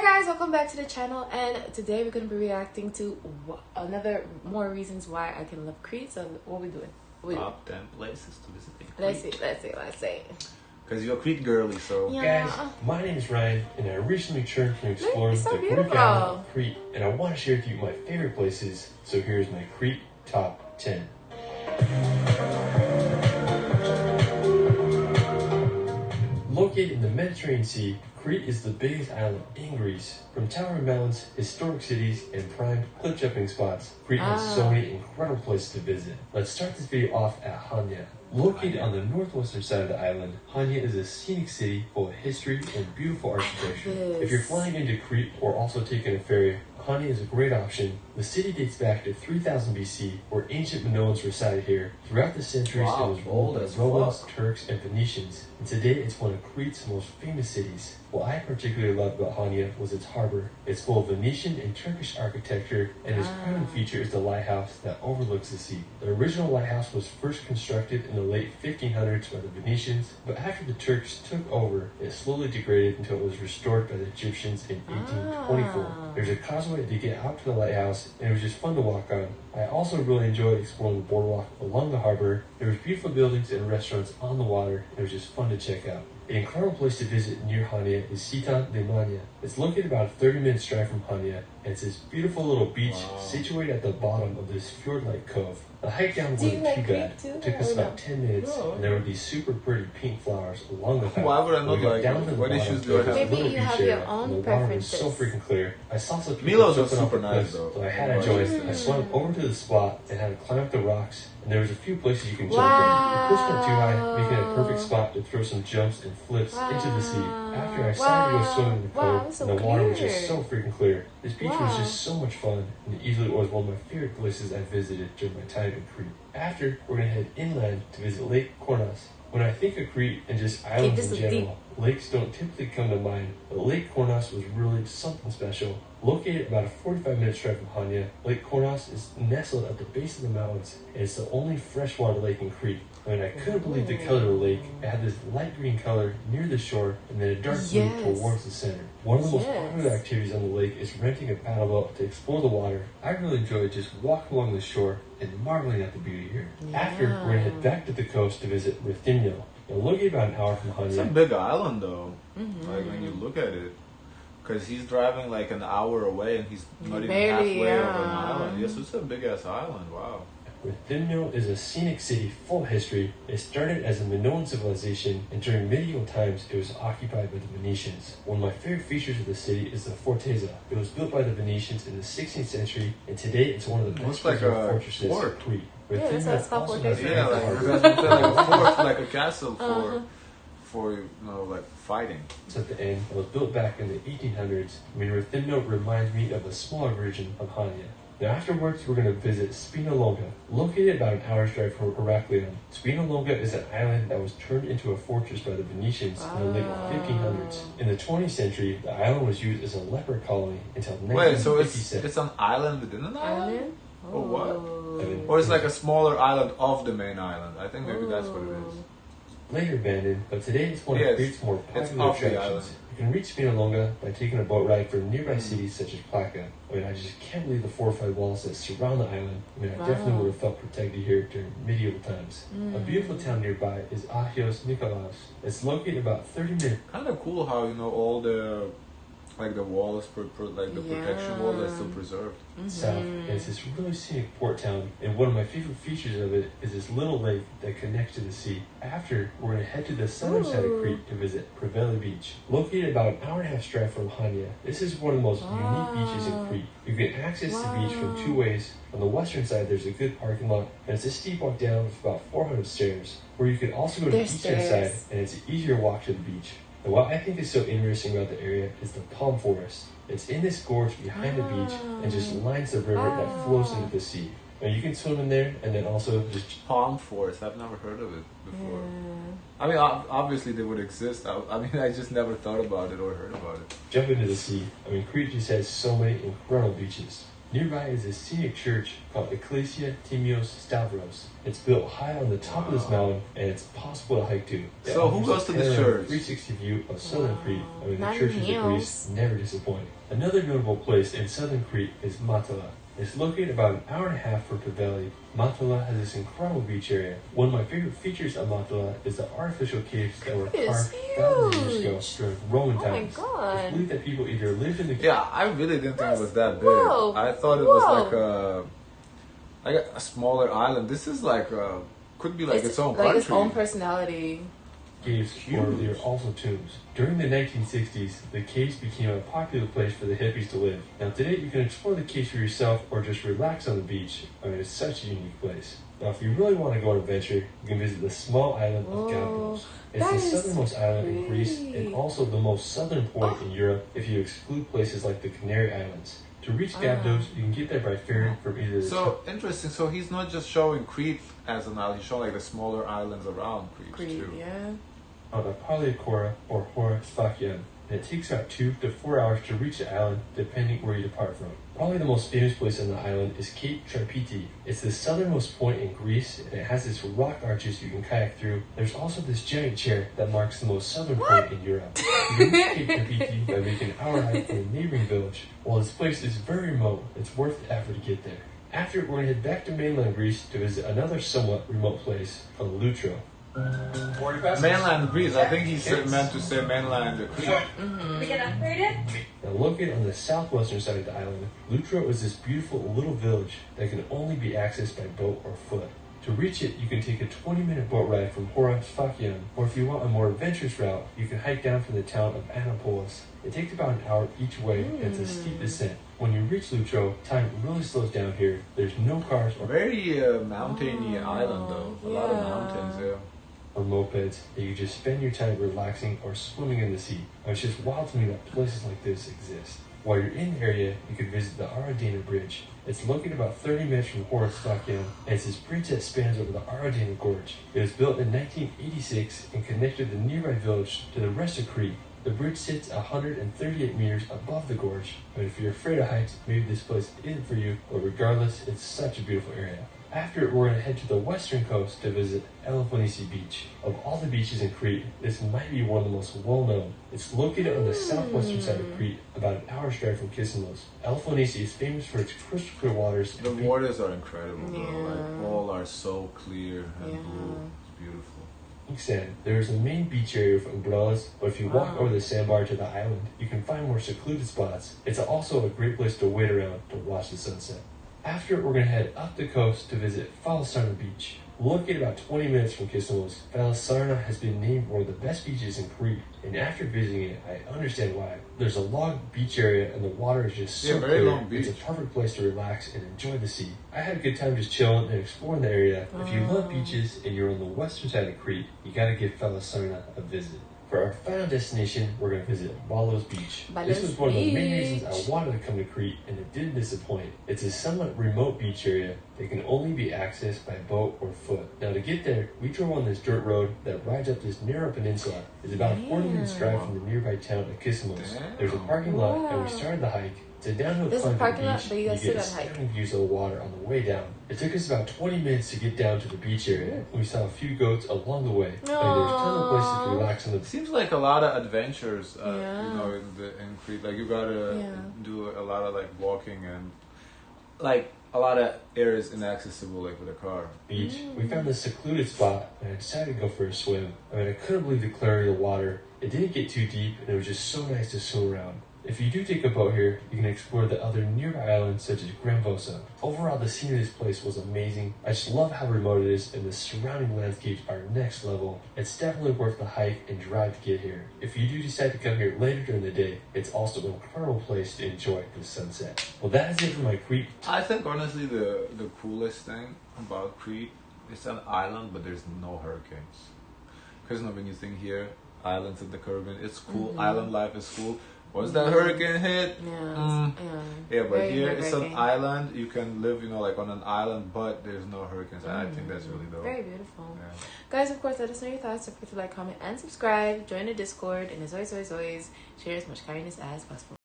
guys, welcome back to the channel, and today we're going to be reacting to more reasons why I can love Crete. So what we doing? Top 10 places to visit in Crete. Let's see. Because you're a Crete girly, so... Yeah. Guys, my name is Ryan, and I recently returned from exploring so the Greek island of Crete, and I want to share with you my favorite places, so here's my Crete Top 10. Located in the Mediterranean Sea, Crete is the biggest island in Greece. From towering mountains, historic cities, and prime cliff jumping spots, Crete has so many incredible places to visit. Let's start this video off at Hania. Located on the northwestern side of the island, Hania is a scenic city full of history and beautiful architecture. If you're flying into Crete or also taking a ferry, Hania is a great option. The city dates back to 3000 BC, where ancient Minoans resided here. Throughout the centuries, it was ruled by Romans, Turks, and Phoenicians, and today it's one of Crete's most famous cities. What I particularly loved about Hania was its harbor. It's full of Venetian and Turkish architecture, and its prominent feature is the lighthouse that overlooks the sea. The original lighthouse was first constructed in the late 1500s by the Venetians, but after the Turks took over, it slowly degraded until it was restored by the Egyptians in 1824. There's a causeway to get out to the lighthouse, and it was just fun to walk on. I also really enjoyed exploring the boardwalk along the harbor. There was beautiful buildings and restaurants on the water, and it was just fun to check out. An incredible place to visit near Hania is Città di Mania. It's located about a 30-minute drive from Hania, and it's this beautiful little beach situated at the bottom of this fjord-like cove. The hike down wasn't too bad. It took us about 10 minutes, and there were these super pretty pink flowers along the path. Why would I not like down to the what bottom, issues do I have? Maybe you have your own the water was preferences. so freaking clear. I saw some people Milo's jumping off super the nice cliffs, though. so I had to join. I swam over to the spot and had to climb up the rocks. And there was a few places you can jump in. The cliffs not too high, making it a perfect spot to throw some jumps and flips into the sea. After I decided to go swimming in the cove, and the water was just so freaking clear. This beach was just so much fun, and it easily was one of my favorite places I visited during my time in Crete. After, we're going to head inland to visit Lake Kornos. When I think of Crete and just islands in general, lakes don't typically come to mind, but Lake Kornos was really something special. Located about a 45-minute drive from Hania, Lake Kornos is nestled at the base of the mountains, and it's the only freshwater lake in Crete. I mean, I couldn't believe the color of the lake. It had this light green color near the shore, and then a dark blue towards the center. One of the most popular activities on the lake is renting a paddle boat to explore the water. I really enjoyed just walking along the shore and marveling at the beauty here. After, we're going to head back to the coast to visit Rethymno. Now, located about an hour from Hania. It's a big island though, like when you look at it. Because he's driving like an hour away and he's not even halfway of an island. Yes, it's a big ass island, wow. Rethymno is a scenic city full of history. It started as a Minoan civilization, and during medieval times it was occupied by the Venetians. One of my favorite features of the city is the Fortezza. It was built by the Venetians in the 16th century, and today it's one of the best preserved fortresses in Crete. Rethymno also has like a castle for you know, like fighting. It's at the end. It was built back in the 1800s. I mean, Rethymno reminds me of a smaller version of Hania. Now afterwards, we're going to visit Spinalonga, located about an hour's drive from Heraklion. Spinalonga is an island that was turned into a fortress by the Venetians in the late 1500s. In the 20th century, the island was used as a leper colony until 1957. Wait, so it's an island within an island? Oh, what? Or it's like a smaller island of the main island. I think maybe that's what it is. Later abandoned, but today it's one of Crete's more popular attractions. You can reach Spinalonga by taking a boat ride from nearby cities such as Plaka. I mean, I just can't believe the fortified walls that surround the island. I mean, I definitely would have felt protected here during medieval times. A beautiful town nearby is Agios Nikolaos. It's located about 30 minutes. Kind of cool how, you know, all the like the walls, like the protection wall that's still preserved. South, and it's this really scenic port town, and one of my favorite features of it is this little lake that connects to the sea. After, we're going to head to the southern side of Crete to visit Preveli Beach. Located about an hour and a half drive from Hania, this is one of the most unique beaches in Crete. You can access the beach from two ways. On the western side, there's a good parking lot, and it's a steep walk down with about 400 stairs, where you can also go to the eastern side, and it's an easier walk to the beach. And what I think is so interesting about the area is the palm forest. It's in this gorge behind the beach and just lines the river that flows into the sea. And you can swim in there and then also just... Palm forest, I've never heard of it before. I mean, obviously they would exist. I mean, I just never thought about it or heard about it. Jump into the sea. I mean, Crete just has so many incredible beaches. Nearby is a scenic church called Ecclesia Timios Stavros. It's built high on the top of this mountain, and it's possible to hike to. So who goes to this church? 360 view of southern Crete. I mean, the Not churches in of Greece never disappoint. Another notable place in southern Crete is Matala. It's located about an hour and a half from Paveli. Matala has this incredible beach area. One of my favorite features of Matala is the artificial caves that were carved thousands of years ago during Roman times. Oh my god. It's believed that people either lived in the Yeah, I really didn't think it was that big. Whoa. I thought it was like a smaller island. This is like could be like its own country. Its own personality. Caves where there are also tombs. During the 1960s, the caves became a popular place for the hippies to live. Now today you can explore the caves for yourself or just relax on the beach. I mean, it's such a unique place. Now if you really want to go on an adventure, you can visit the small island of Gavdos. It's the southernmost island in Greece and also the most southern point in Europe if you exclude places like the Canary Islands. To reach Gavdos, you can get there by ferry from either the interesting. So he's not just showing Crete as an island, he's showing like the smaller islands around Crete too. Yeah. on a Polyakora or Hora Sfakian, and it takes about 2 to 4 hours to reach the island depending where you depart from. Probably the most famous place on the island is Cape Trapiti. It's the southernmost point in Greece, and it has its rock arches you can kayak through. There's also this giant chair that marks the most southern point in Europe. You can reach Cape Trapiti by making an hour hike from a neighboring village. While this place is very remote, it's worth the effort to get there. After, we're going to head back to mainland Greece to visit another somewhat remote place called Lutro. Mainland Greece, I think he meant to say mainland Crete. We get upgraded? Now located on the southwestern side of the island, Lutro is this beautiful little village that can only be accessed by boat or foot. To reach it, you can take a 20-minute boat ride from Hora Sfakian, or if you want a more adventurous route, you can hike down from the town of Anapolis. It takes about an hour each way, and it's a steep descent. When you reach Lutro, time really slows down here. There's no cars or very mountainy island though. A lot of mountains, yeah. Or mopeds, and you just spend your time relaxing or swimming in the sea. And it's just wild to me that places like this exist. While you're in the area, you could visit the Aradana Bridge. It's located about 30 minutes from Hora Sfakian, and it's this bridge that spans over the Aradana Gorge. It was built in 1986 and connected the nearby village to the rest of Crete. The bridge sits 138 meters above the gorge, but if you're afraid of heights, maybe this place isn't for you, but regardless, it's such a beautiful area. After, we're going to head to the western coast to visit Elefonici Beach. Of all the beaches in Crete, this might be one of the most well-known. It's located on the southwestern side of Crete, about an hour's drive from Kisamos. Elefonici is famous for its crystal clear waters. The waters are incredible, though. Like, all are so clear and blue. It's beautiful. Sand. There is a main beach area with umbrellas, but if you walk over the sandbar to the island, you can find more secluded spots. It's also a great place to wait around to watch the sunset. After, we're going to head up the coast to visit Falasarna Beach. Located about 20 minutes from Kisamos, Falasarna has been named one of the best beaches in Crete, and after visiting it, I understand why. There's a long beach area and the water is just so very clear. long beach. It's a perfect place to relax and enjoy the sea. I had a good time just chilling and exploring the area. If you love beaches and you're on the western side of Crete, you gotta give Falasarna a visit. For our final destination, we're going to visit Balos Beach. This was one of the main reasons I wanted to come to Crete, and it didn't disappoint. It's a somewhat remote beach area that can only be accessed by boat or foot. Now to get there, we drove on this dirt road that rides up this narrow peninsula. It's about a 40 minutes drive from the nearby town of Kisamos. There's a parking lot, and we started the hike. It's a downhill climb to the beach, and you get stunning views of the water on the way down. It took us about 20 minutes to get down to the beach area. We saw a few goats along the way. I mean, there's a ton of places to relax on the beach. Seems like a lot of adventures, you know, in Crete. Like you gotta do a lot of like walking and like a lot of areas inaccessible, like with a car. Beach. We found this secluded spot, and I decided to go for a swim. I mean, I couldn't believe the clarity of the water. It didn't get too deep, and it was just so nice to swim around. If you do take a boat here, you can explore the other nearby islands such as Gramvosa. Overall, the scene of this place was amazing. I just love how remote it is, and the surrounding landscapes are next level. It's definitely worth the hike and drive to get here. If you do decide to come here later during the day, it's also an incredible place to enjoy the sunset. Well, that is it for my Crete. I think honestly the coolest thing about Crete is an island, but there's no hurricanes. Because when you think here, islands in the Caribbean, it's cool. Island life is cool. Once that hurricane hit, but very here it's an island. You can live, you know, like on an island, but there's no hurricanes. I think that's really dope. Very beautiful. Yeah. Guys, of course, let us know your thoughts. Don't forget to like, comment, and subscribe. Join the Discord, and as always, share as much kindness as possible.